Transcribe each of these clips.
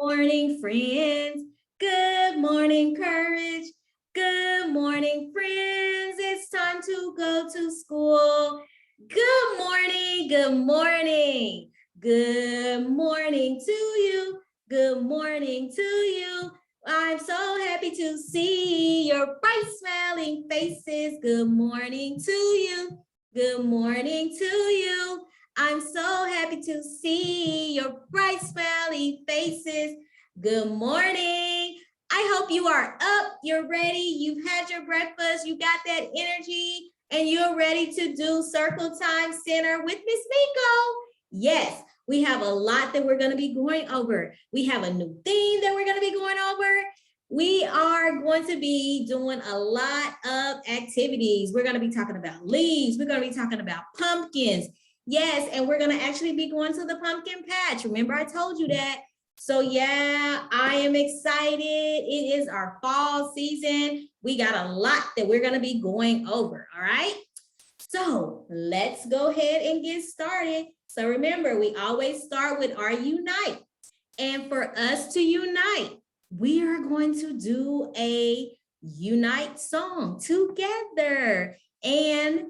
morning, friends. Good morning, courage. Good morning, friends. It's time to go to school. Good morning, good morning. Good morning to you. Good morning to you. I'm so happy to see your bright smiling faces. Good morning to you. Good morning to you. I'm so happy to see your bright, smiley faces. Good morning. I hope you are up, you're ready, you've had your breakfast, you got that energy, and you're ready to do Circle Time Center with Miss Miko. Yes, we have a lot that we're going to be going over. We have a new theme that we're going to be going over. We are going to be doing a lot of activities. We're going to be talking about leaves. We're going to be talking about pumpkins. Yes, and we're going to actually be going to the pumpkin patch. Remember, I told you that. So yeah, I am excited. It is our fall season. We got a lot that we're going to be going over, all right? So let's go ahead and get started. So remember, we always start with our unite. And for us to unite, we are going to do a unite song together. And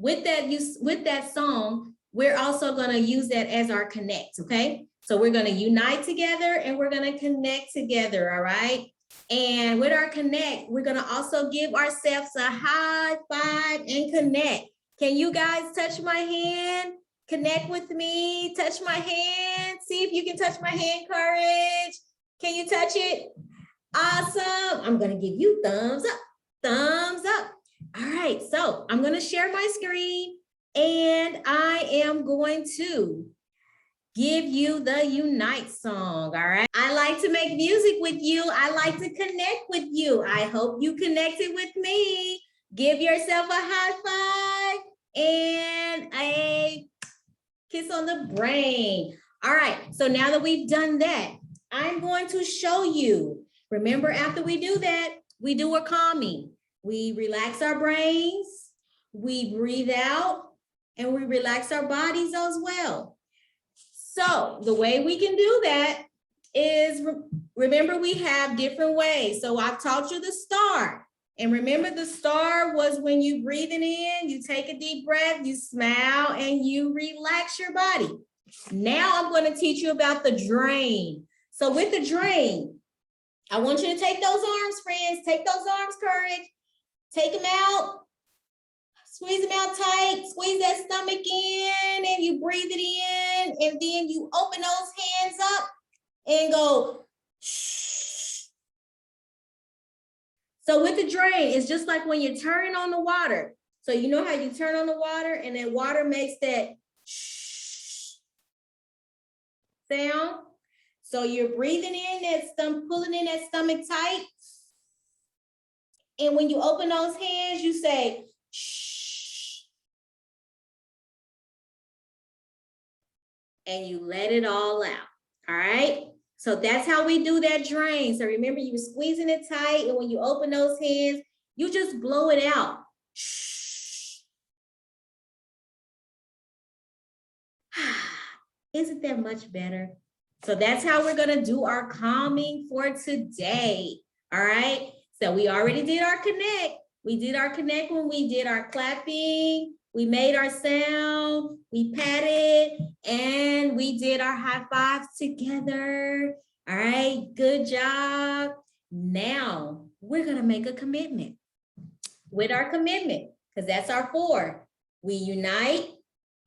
with that song, we're also going to use that as our connect, okay? So we're going to unite together and we're going to connect together, all right? And with our connect, we're going to also give ourselves a high five and connect. Can you guys touch my hand? Connect with me, touch my hand. See if you can touch my hand, Courage. Can you touch it? Awesome. I'm going to give you thumbs up, thumbs up. All right, so I'm going to share my screen and I am going to give you the Unite song, all right? I like to make music with you. I like to connect with you. I hope you connected with me. Give yourself a high five and a kiss on the brain. All right, so now that we've done that, I'm going to show you. Remember, after we do that, we do a calming. We relax our brains, we breathe out, and we relax our bodies as well. So the way we can do that is, remember, we have different ways. So I've taught you the star. And remember, the star was when you breathing in, you take a deep breath, you smile, and you relax your body. Now I'm going to teach you about the drain. So with the drain, I want you to take those arms, friends. Take those arms, Courage. Take them out, squeeze them out tight, squeeze that stomach in, and you breathe it in, and then you open those hands up and go, shh. So with the drain, it's just like when you turn on the water. So you know how you turn on the water and then water makes that shh sound? So you're breathing in that stomach, pulling in that stomach tight. And when you open those hands, you say, shh. And you let it all out, all right? So that's how we do that drain. So remember, you were squeezing it tight, and when you open those hands, you just blow it out. Shh. Isn't that much better? So that's how we're gonna do our calming for today, all right? So we already did our connect. We did our connect when we did our clapping, we made our sound, we patted, and we did our high fives together. All right, good job. Now we're gonna make a commitment. With our commitment, because that's our 4. We unite,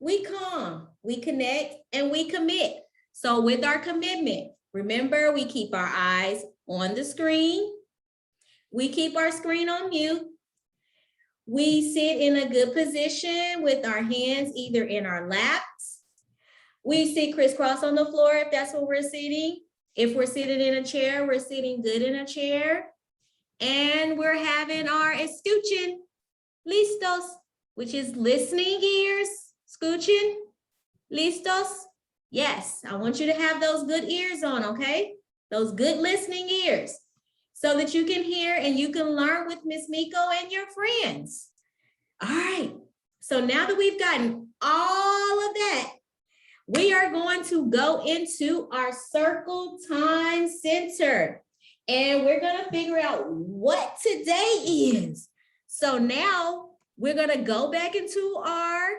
we calm, we connect, and we commit. So with our commitment, remember, we keep our eyes on the screen. We keep our screen on mute. We sit in a good position with our hands either in our laps. We sit crisscross on the floor if that's where we're sitting. If we're sitting in a chair, we're sitting good in a chair. And we're having our escuchen listos, which is listening ears, escuchen, listos. Yes, I want you to have those good ears on, okay? Those good listening ears, so that you can hear and you can learn with Miss Miko and your friends. All right, so now that we've gotten all of that, we are going to go into our circle time center and we're going to figure out what today is. So now we're going to go back into our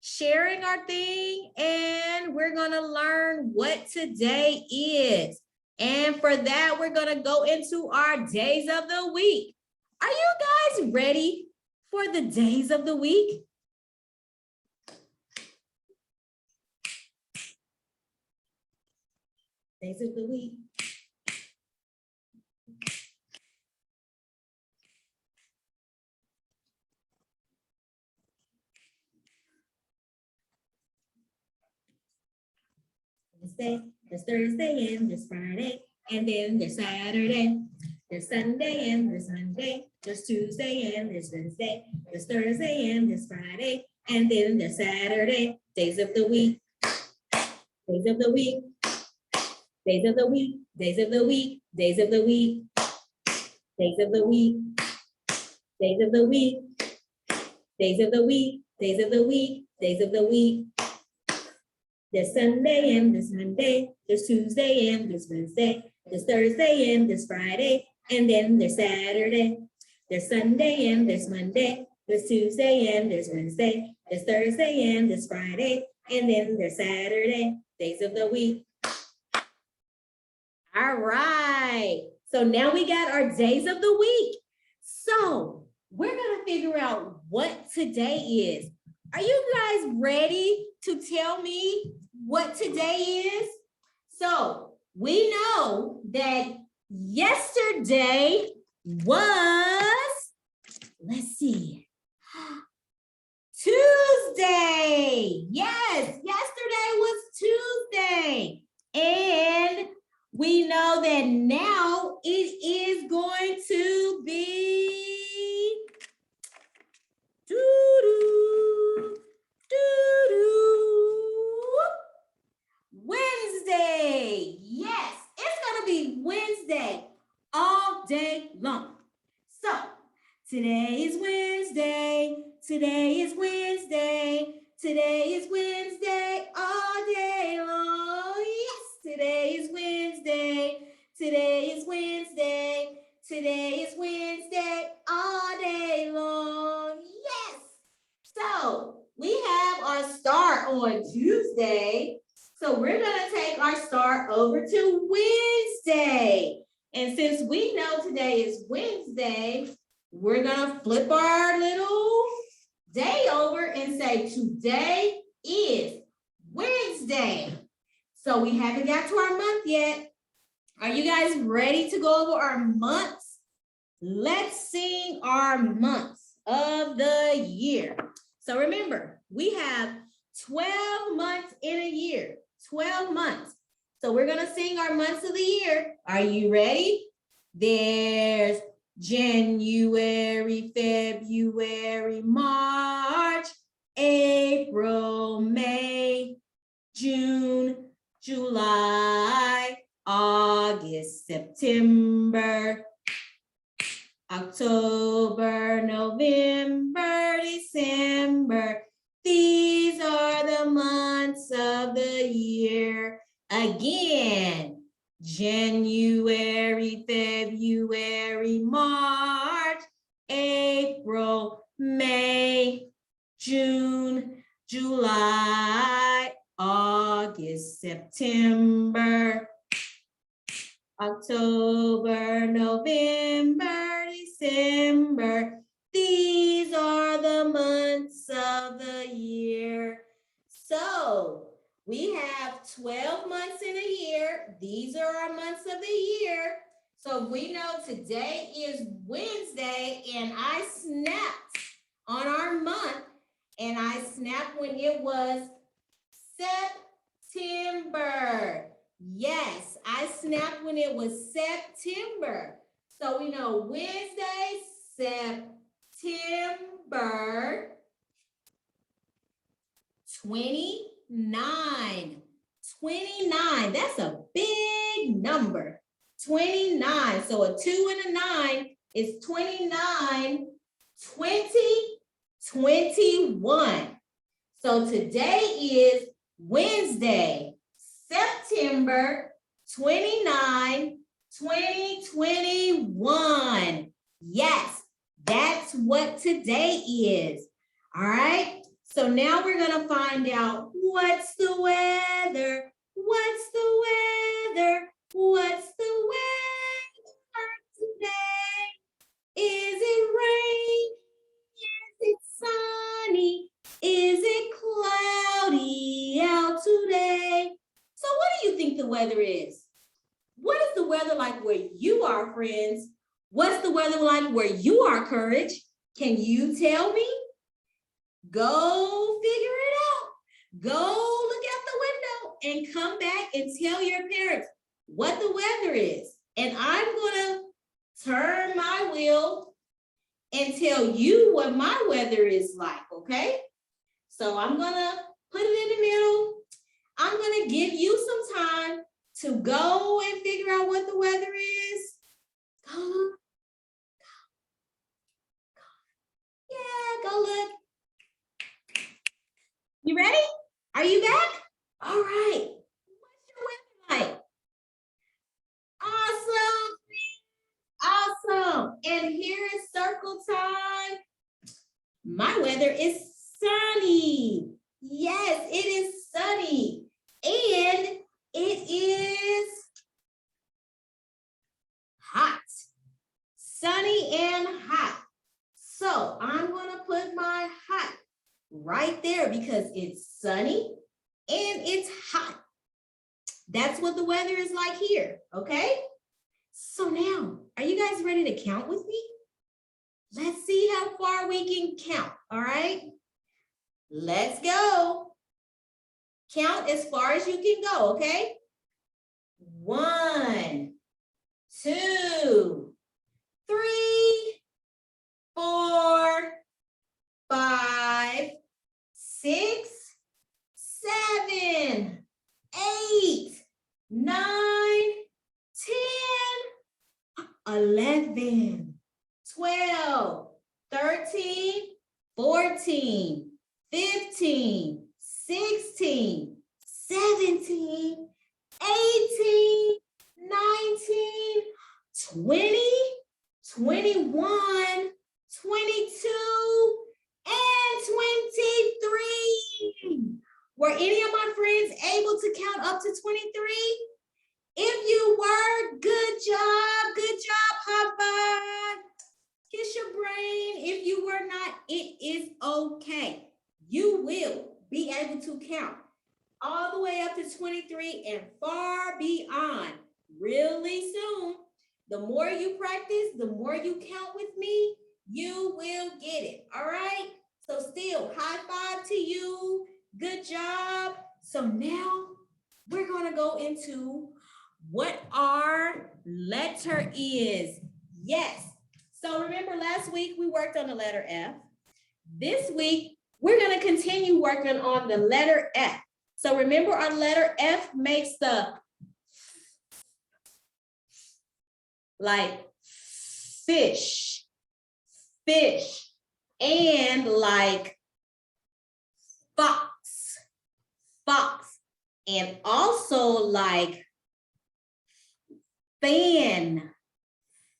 sharing our thing and we're going to learn what today is. And for that, we're going to go into our days of the week. Are you guys ready for the days of the week? Days of the week. There's Thursday and there's Friday, and then there's Saturday. There's Sunday and there's Monday. There's Tuesday and there's Wednesday. There's Thursday and there's Friday, and then there's Saturday. Days of the week. Days of the week. Days of the week. Days of the week. Days of the week. Days of the week. Days of the week. Days of the week. Days of the week. Days of the week. There's Sunday and there's Monday. There's Tuesday and there's Wednesday. There's Thursday and there's Friday. And then there's Saturday. There's Sunday and there's Monday. There's Tuesday and there's Wednesday. There's Thursday and there's Friday. And then there's Saturday. Days of the week. All right. So now we got our days of the week. So we're going to figure out what today is. Are you guys ready to tell me what today is? So we know that yesterday was, let's see, Tuesday. Yes, yesterday was Tuesday. And we know that now it is going to be Wednesday. Yes, it's going to be Wednesday all day long. So today is Wednesday. Today is Wednesday. Today is Wednesday all day long. Yes, today is Wednesday. Today is Wednesday. Today is Wednesday all day long. Yes. So we have our start on Tuesday. So we're going to take our start over to Wednesday. And since we know today is Wednesday, we're going to flip our little day over and say today is Wednesday. So we haven't got to our month yet. Are you guys ready to go over our months? Let's sing our months of the year. So remember, we have 12 months in a year, 12 months. So we're going to sing our months of the year. Are you ready? There's January, February, March, April, May, June, July, August, September, October, November, December. These are the months of the year. Again, January, February, March, April, May, June, July, August, September, October, November, December. These are the months of the year. So we have 12 months in a year. These are our months of the year. So we know today is Wednesday and I snapped on our month and I snapped when it was September. Yes, I snapped when it was September. So we know Wednesday, September 29. 29, that's a big number. 29, so a 2 and a 9 is 29, 20, 21. So today is Wednesday, September 29, 2021. Yes, that's what today is. All right. So now we're going to find out what's the weather. What's the weather? What's the weather today? Is it rain? Is it sunny? Is it cloudy out today? So what do you think the weather is? What is the weather like where you are, friends? What's the weather like where you are, Courage? Can you tell me? Go figure it out. Go look out the window and come back and tell your parents what the weather is. And I'm going to turn my wheel and tell you what my weather is like, okay? So I'm going to put it in the middle. I'm going to give you some time to go and figure out what the weather is. Go look. Yeah, go look. You ready? Are you back? All right. What's your weather like? Awesome. Awesome. And here is circle time. My weather is sunny. Yes, it is sunny. And it is hot. Sunny and hot. So I'm going to put my hot right there because it's sunny and it's hot. That's what the weather is like here, okay? So now, are you guys ready to count with me? Let's see how far we can count, all right? Let's go. Count as far as you can go, okay? 1, 2, 3, 4, 5, 6, 7, 8, 9, 10, 11, 12, 13, 14, 15, 16, 17, 18, 19, 20, 21, 22, and 23. Were any of my friends able to count up to 23? If you were, good job, high five. Kiss your brain. If you were not, it is okay. You will be able to count all the way up to 23 and far beyond really soon. The more you practice, the more you count with me, you will get it, all right? So still, high five to you. Good job. So now we're going to go into what our letter is. Yes. So remember last week we worked on the letter F. This week, we're going to continue working on the letter F. So remember our letter F makes the like fish, and like fox, and also like fan,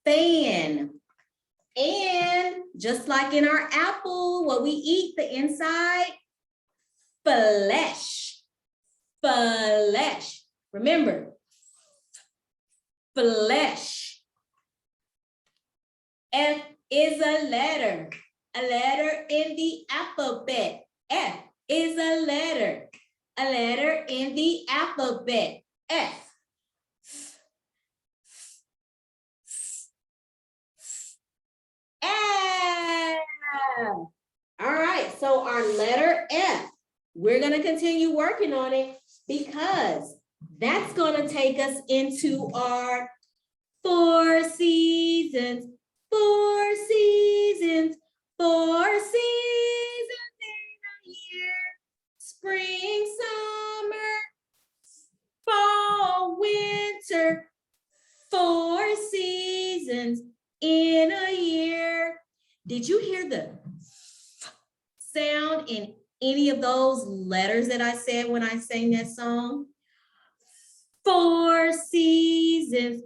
and just like in our apple, what we eat, the inside, flesh. Remember, flesh. F is a letter in the alphabet. F is a letter in the alphabet. F. F. All right, so our letter F, we're going to continue working on it because that's going to take us into our 4 seasons. 4 seasons in a year. Spring, summer, fall, winter. 4 seasons in a year. Did you hear the sound in any of those letters that I said when I sang that song? 4 seasons,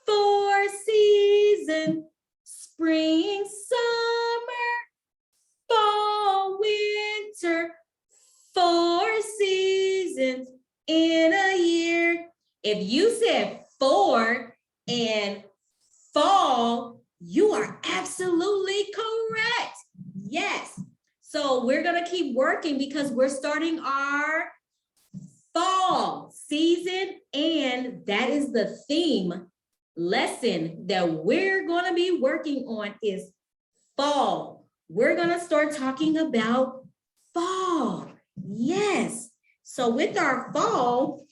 4 seasons, spring, summer, fall, winter, 4 seasons in a year. If you said 4 and fall, you are absolutely correct. Yes. So we're going to keep working because we're starting our fall season, and that is the theme lesson that we're going to be working on is fall. We're going to start talking about fall. Yes. So with our fall,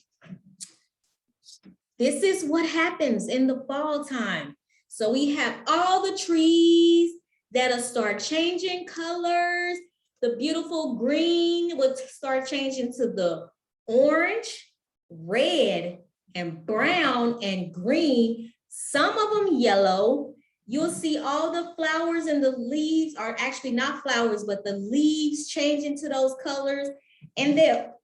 this is what happens in the fall time. So we have all the trees that'll start changing colors. The beautiful green will start changing to the orange, red, and brown and green. Some of them yellow. You'll see all the flowers and the leaves are actually not flowers, but the leaves change into those colors, and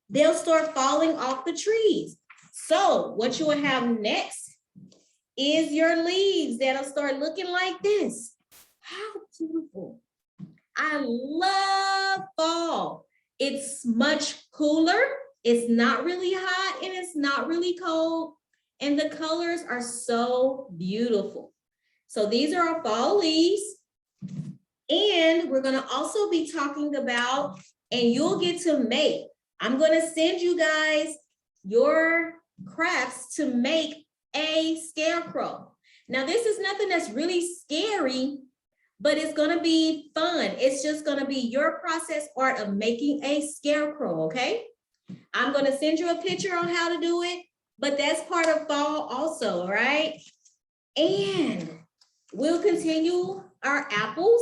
they'll start falling off the trees. So what you will have next is your leaves that'll start looking like this. How beautiful. I love fall. It's much cooler. It's not really hot and it's not really cold. And the colors are so beautiful. So these are our fall leaves. And we're going to also be talking about, and you'll get to make, I'm going to send you guys your crafts to make a scarecrow. Now, this is nothing that's really scary, but it's going to be fun. It's just going to be your process art of making a scarecrow, okay? I'm going to send you a picture on how to do it, but that's part of fall also, all right? And we'll continue our apples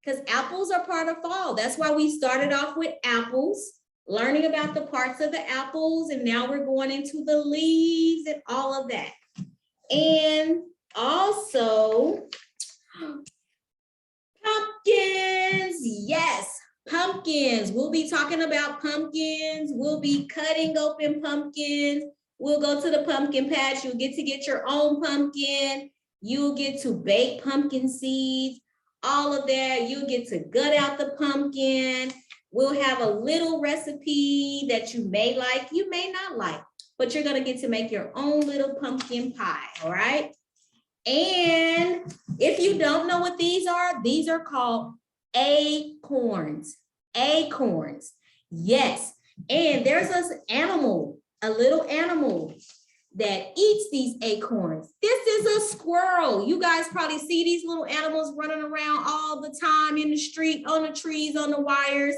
because apples are part of fall. That's why we started off with apples, learning about the parts of the apples, and now we're going into the leaves and all of that. And also, pumpkins, yes, pumpkins. We'll be talking about pumpkins. We'll be cutting open pumpkins. We'll go to the pumpkin patch. You'll get to get your own pumpkin. You'll get to bake pumpkin seeds, all of that. You'll get to gut out the pumpkin. We'll have a little recipe that you may like, you may not like, but you're gonna get to make your own little pumpkin pie, all right? And if you don't know what these are called acorns. Acorns, yes. And there's this animal, a little animal that eats these acorns. This is a squirrel. You guys probably see these little animals running around all the time in the street, on the trees, on the wires.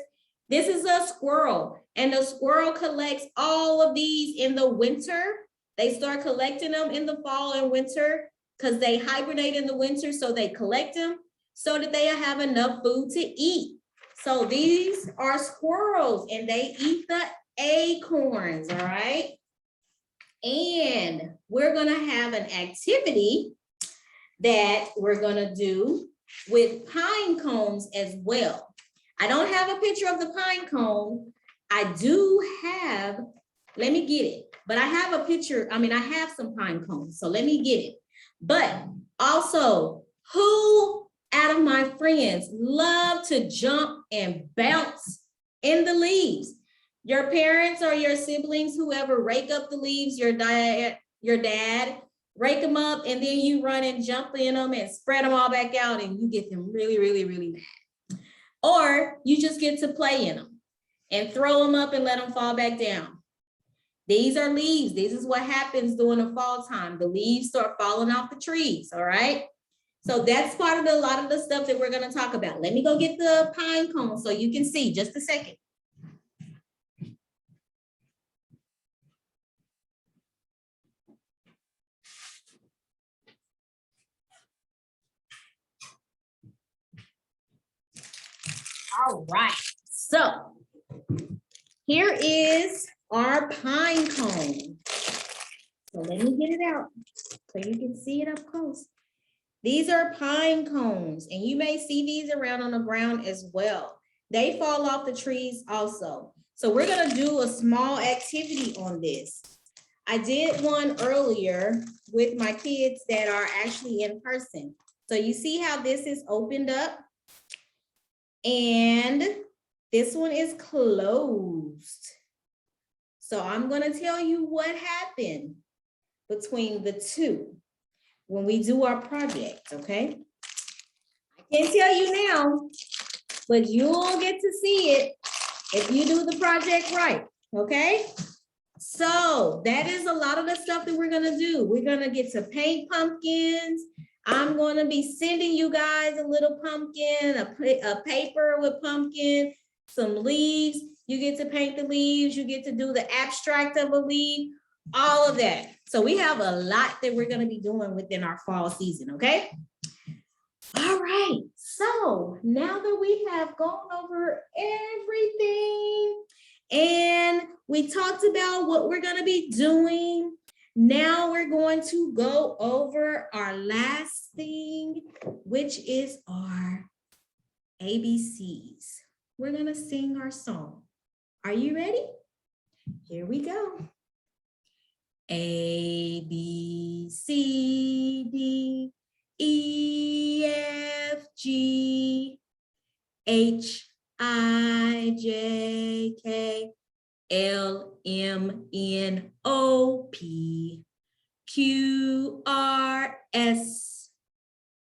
This is a squirrel, and the squirrel collects all of these in the winter. They start collecting them in the fall and winter because they hibernate in the winter, so they collect them so that they have enough food to eat. So these are squirrels, and they eat the acorns, all right? And we're gonna have an activity that we're gonna do with pine cones as well. I don't have a picture of the pine cone. I do have, let me get it, but I have a picture, I have some pine cones, so let me get it. But also, who out of my friends love to jump and bounce in the leaves? Your parents or your siblings, whoever, rake up the leaves, your dad, rake them up, and then you run and jump in them and spread them all back out, and you get them really, really, really mad. Or you just get to play in them and throw them up and let them fall back down. These are leaves. This is what happens during the fall time. The leaves start falling off the trees, all right? So that's part of a lot of the stuff that we're gonna talk about. Let me go get the pine cone so you can see, just a second. All right, so here is our pine cone. So let me get it out so you can see it up close. These are pine cones, and you may see these around on the ground as well. they fall off the trees also. So we're gonna do a small activity on this. I did one earlier with my kids that are actually in person. So you see how this is opened up? And this one is closed. So I'm gonna tell you what happened between the two when we do our project, okay? I can't tell you now, but you'll get to see it if you do the project right, okay? So that is a lot of the stuff that we're gonna do. We're gonna get to paint pumpkins. I'm gonna be sending you guys a little pumpkin, a paper with pumpkin, some leaves. You get to paint the leaves. You get to do the abstract of a leaf, all of that. So we have a lot that we're gonna be doing within our fall season, okay? All right, so now that we have gone over everything and we talked about what we're gonna be doing, now we're going to go over our last thing, which is our ABCs. We're gonna sing our song. Are you ready? Here we go. A, B, C, D, E, F, G, H, I, J, K, L, M, N, O, P, Q, R, S,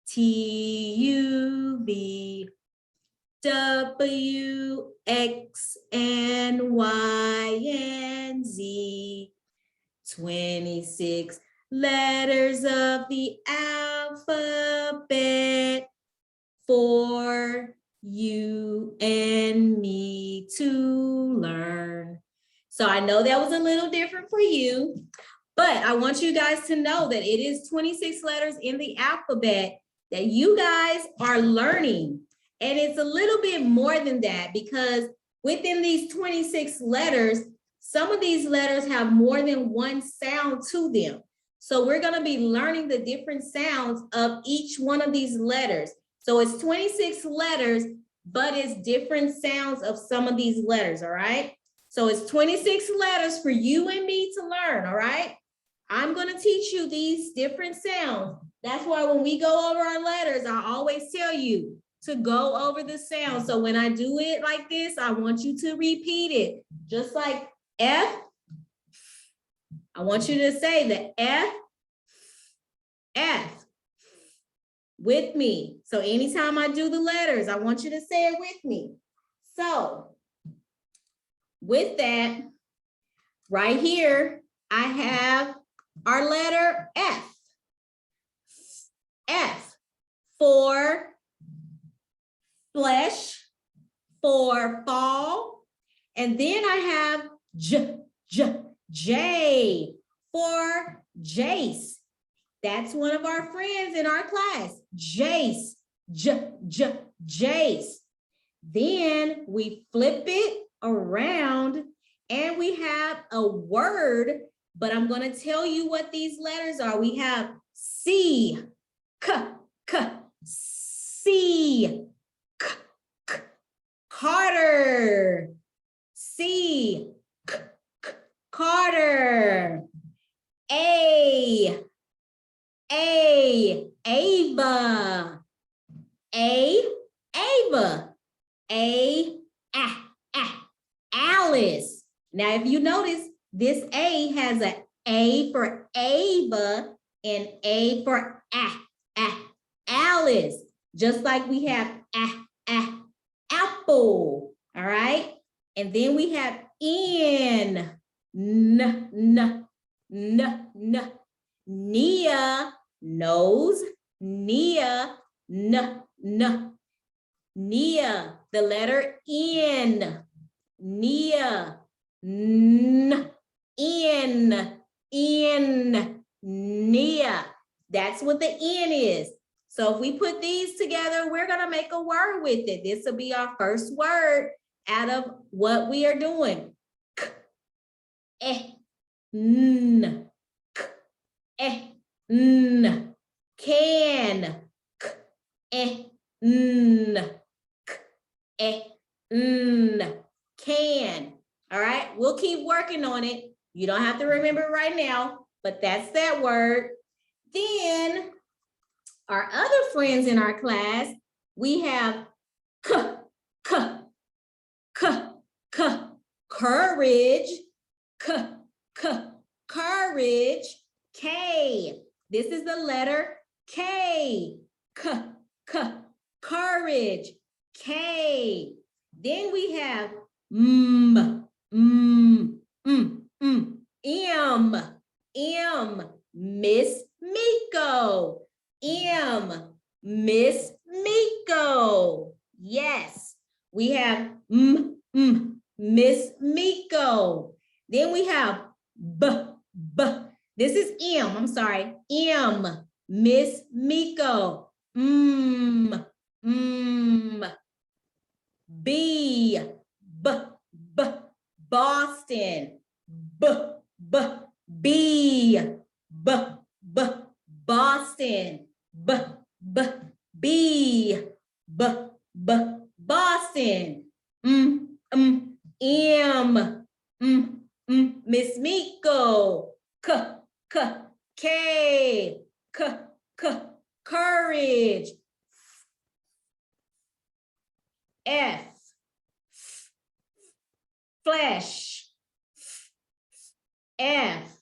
T, U, V, W, X, and Y, and Z. 26 letters of the alphabet for you and me to learn. So I know that was a little different for you, but I want you guys to know that it is 26 letters in the alphabet that you guys are learning. And it's a little bit more than that because within these 26 letters, some of these letters have more than one sound to them. So we're gonna be learning the different sounds of each one of these letters. So it's 26 letters, but it's different sounds of some of these letters, all right? So it's 26 letters for you and me to learn, all right? I'm gonna teach you these different sounds. That's why when we go over our letters, I always tell you to go over the sound. So when I do it like this, I want you to repeat it. Just like F, I want you to say the F with me. So anytime I do the letters, I want you to say it with me. So with that, right here, I have our letter F. F for flesh, for fall. And then I have J for Jace. That's one of our friends in our class, Jace, Jace. Then we flip it around and we have a word, but I'm gonna tell you what these letters are. We have C, C, Carter, C, Carter, A, Ava, Ava, Alice. Now, if you notice, this A has an A for Ava and A for Alice, just like we have apple, all right? And then we have N, Nia, nose, Nia, Nia, the letter N, Nia, Nia. That's what the N is. So if we put these together, we're gonna make a word with it. This will be our first word out of what we are doing. N, can, working on it. You don't have to remember it right now, but that's that word. Then our other friends in our class, we have courage, courage, K. This is the letter K, courage, K. Then we have M, Miss Miko, M, Miss Miko. Yes, we have Miss Miko. Then we have B. This is M, I'm sorry, M, Miss Miko. B, Boston. B, Boston. B, Boston. M, Miss Miko. K, courage. F, flesh. F,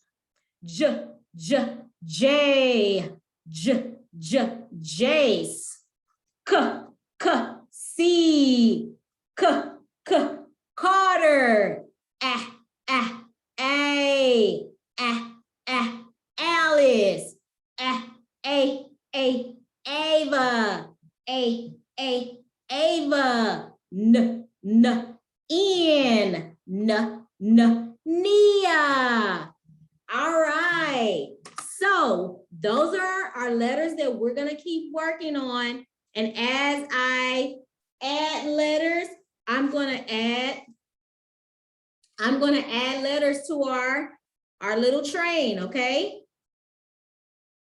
J, Jace. C, Carter. Alice. Ava. Ava. Nia. All right. So those are our letters that we're going to keep working on. And as I add letters, I'm going to add letters to our little train, okay?